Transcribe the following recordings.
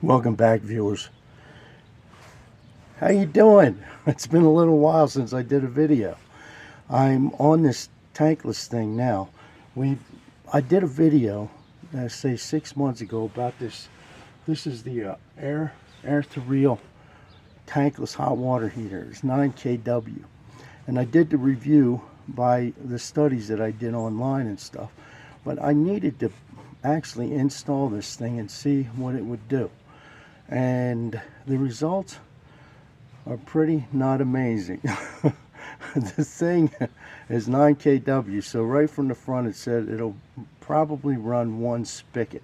Welcome back, viewers. How you doing? It's been a little while since I did a video. I'm on this tankless thing now. I did a video, say 6 months ago, about this. This is the air to real tankless hot water heater. It's 9 kW, and I did the review by the studies that I did online and stuff. But I needed to actually install this thing and see what it would do. And the results are pretty not amazing. The thing is 9 kW, so right from the front it said it'll probably run one spigot.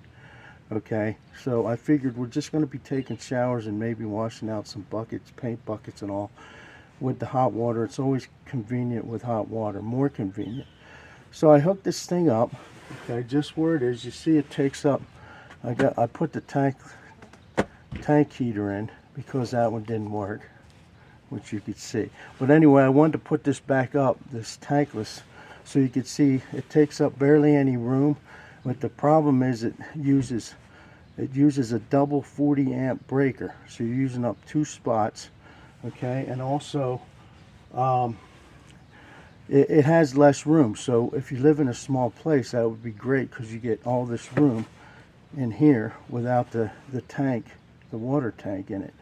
Okay, so I figured we're just going to be taking showers and maybe washing out some buckets, paint buckets and all, with the hot water. It's always convenient with hot water, more convenient. So I hooked this thing up, okay, just where it is. You see it takes up, I put the tank heater in because that one didn't work, which you could see. But anyway, I wanted to put this back up, this tankless, so you could see it takes up barely any room. But the problem is it uses a double 40 amp breaker, so you're using up two spots. Okay, and also it has less room, so if you live in a small place, that would be great because you get all this room in here without the tank, the water tank in it.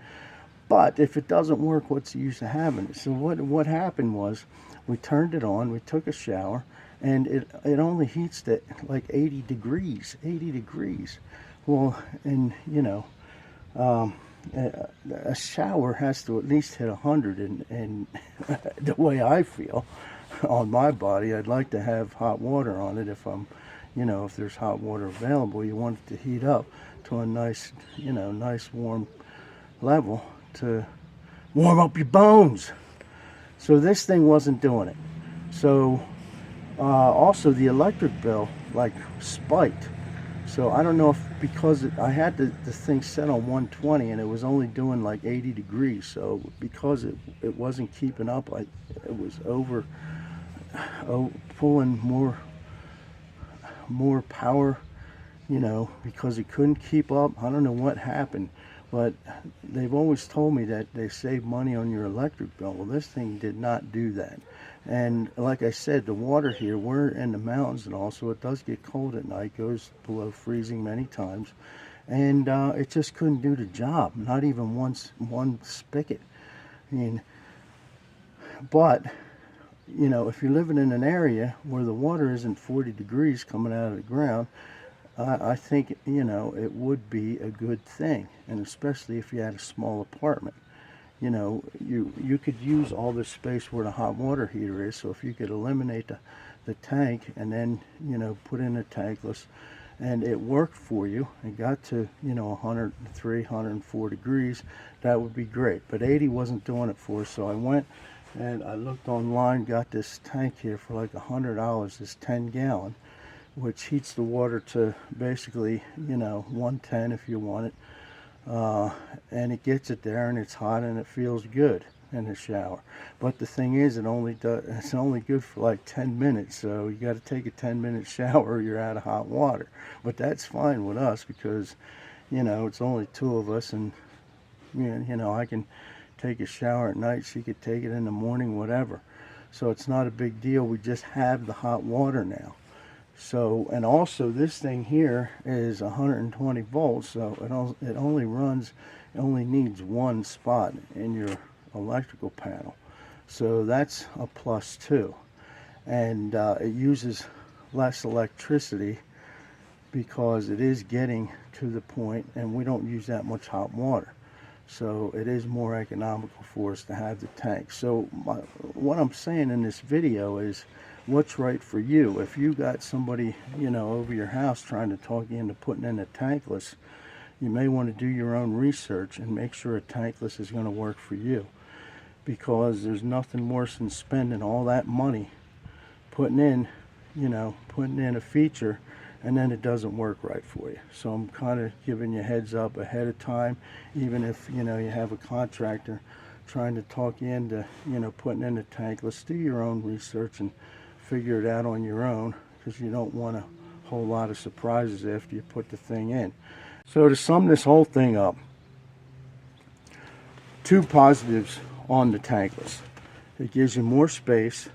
But if it doesn't work, what's the use of having it? So what happened was, we turned it on, we took a shower, and it only heats at like 80 degrees. Well, and you know, a shower has to at least hit 100, and the way I feel on my body, I'd like to have hot water on it. If I'm, if there's hot water available, you want it to heat up to a nice, nice warm level to warm up your bones. So this thing wasn't doing it. So also the electric bill like spiked. So I don't know if because I had the thing set on 120 and it was only doing like 80 degrees. So because it wasn't keeping up, it was pulling more power, because it couldn't keep up. I don't know what happened, but they've always told me that they save money on your electric bill. Well, this thing did not do that. And like I said, the water here, we're in the mountains and all, so it does get cold at night, goes below freezing many times, and it just couldn't do the job, not even one spigot. I mean, but if you're living in an area where the water isn't 40 degrees coming out of the ground, I think, it would be a good thing. And especially if you had a small apartment. You could use all the space where the hot water heater is. So if you could eliminate the tank and then, put in a tankless, and it worked for you, it got to, 103, 104 degrees, that would be great. But 80 wasn't doing it for us, so I went and I looked online, got this tank here for like $100, this 10-gallon, which heats the water to basically, 110 if you want it. And it gets it there, and it's hot, and it feels good in the shower. But the thing is, it's only good for like 10 minutes, so you got to take a 10-minute shower or you're out of hot water. But that's fine with us because, it's only two of us, and I can take a shower at night, she could take it in the morning, whatever. So it's not a big deal. We just have the hot water now. So, and also this thing here is 120 volts, so it only needs one spot in your electrical panel. So that's a plus too. And it uses less electricity because it is getting to the point, and we don't use that much hot water. So it is more economical for us to have the tank. So what I'm saying in this video is what's right for you. If you got somebody, over your house trying to talk you into putting in a tankless, you may want to do your own research and make sure a tankless is going to work for you. Because there's nothing worse than spending all that money putting in a feature and then it doesn't work right for you. So I'm kind of giving you a heads up ahead of time, even if you have a contractor trying to talk you into putting in a tankless. Do your own research and figure it out on your own, because you don't want a whole lot of surprises after you put the thing in. So to sum this whole thing up, two positives on the tankless. It gives you more space,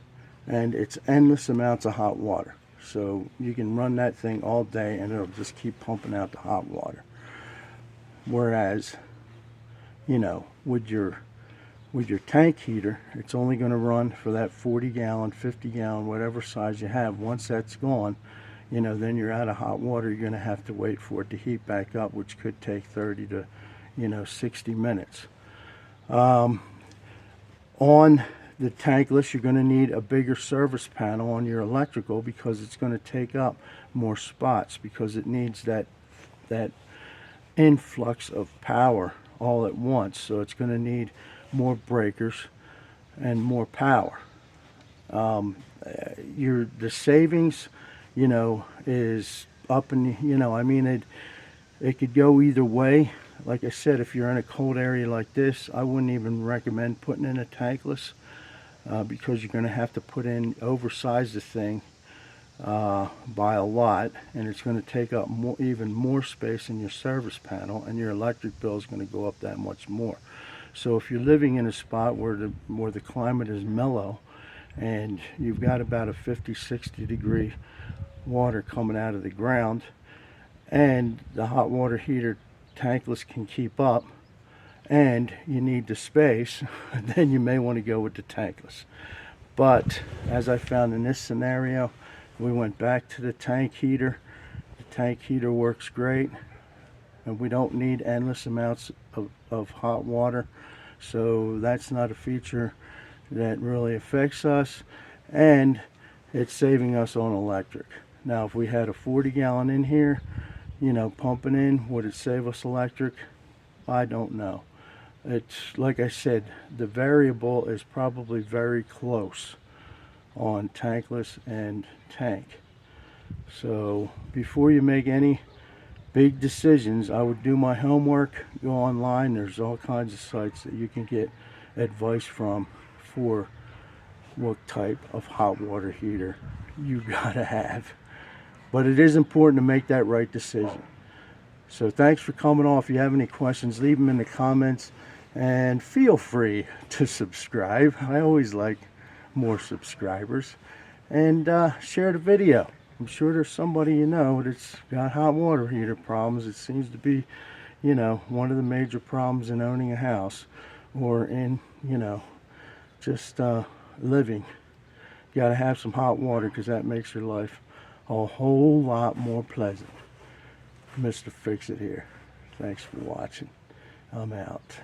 and it's endless amounts of hot water. So you can run that thing all day and it'll just keep pumping out the hot water. Whereas, you know, with your tank heater, it's only going to run for that 40 gallon, 50 gallon, whatever size you have. Once that's gone, you know, then you're out of hot water. You're going to have to wait for it to heat back up, which could take 30 to, you know, 60 minutes. On the tankless, you're going to need a bigger service panel on your electrical because it's going to take up more spots, because it needs that influx of power all at once. So it's going to need more breakers and more power. The savings, you know, is up, and you know, I mean, it could go either way. Like I said, if you're in a cold area like this, I wouldn't even recommend putting in a tankless, because you're going to have to oversize the thing by a lot, and it's going to take up even more space in your service panel, and your electric bill is going to go up that much more. So if you're living in a spot where the climate is mellow, and you've got about a 50-60 degree water coming out of the ground, and the hot water heater tankless can keep up, and you need the space, then you may want to go with the tankless. But as I found in this scenario, we went back to the tank heater. The tank heater works great, and we don't need endless amounts of hot water. So that's not a feature that really affects us, and it's saving us on electric. Now, if we had a 40 gallon in here, you know, pumping in, would it save us electric? I don't know. It's like I said, the variable is probably very close on tankless and tank. So before you make any big decisions, I would do my homework, go online. There's all kinds of sites that you can get advice from for what type of hot water heater you gotta have. But it is important to make that right decision. So thanks for coming on. If you have any questions, leave them in the comments, and feel free to subscribe. I always like more subscribers. And share the video. I'm sure there's somebody you know that's got hot water heater problems. It seems to be, you know, one of the major problems in owning a house, or in, you know, just living. You gotta have some hot water, because that makes your life a whole lot more pleasant. Mr. Fix It here. Thanks for watching. I'm out.